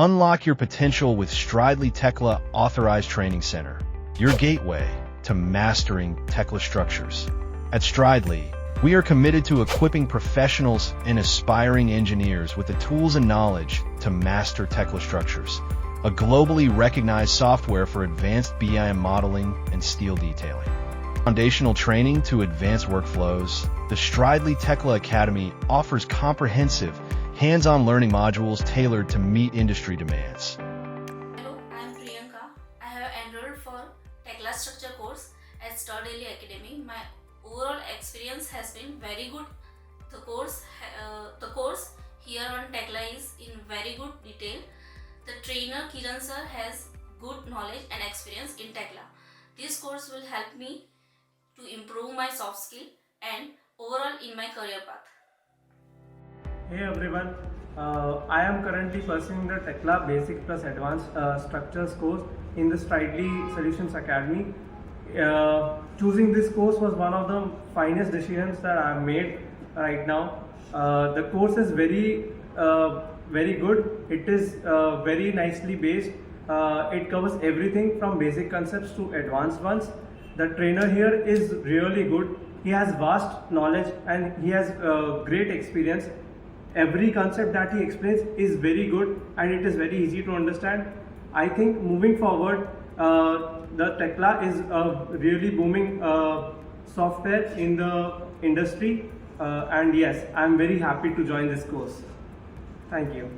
Unlock your potential with Stridely Tekla Authorized Training Center, your gateway to mastering Tekla Structures. At Stridely, we are committed to equipping professionals and aspiring engineers with the tools and knowledge to master Tekla Structures, a globally recognized software for advanced BIM modeling and steel detailing. Foundational training to advanced workflows, the Stridely Tekla Academy offers comprehensive, hands-on learning modules tailored to meet industry demands. Hello, I am Priyanka. I have enrolled for Tekla Structure course at Stridely Academy. My overall experience has been very good. The course here on Tekla is in very good detail. The trainer Kiran sir has good knowledge and experience in Tekla. This course will help me to improve my soft skill and overall in my career path. Hey everyone, I am currently pursuing the Tekla Basic plus Advanced Structures course in the Stridely Solutions Academy. Choosing this course was one of the finest decisions that I have made right now. The course is very good. It is very nicely based. It covers everything from basic concepts to advanced ones. The trainer here is really good. He has vast knowledge and he has great experience. Every concept that he explains is very good and it is very easy to understand. I think moving forward, the Tekla is a really booming software in the industry, and yes, I am very happy to join this course. Thank you.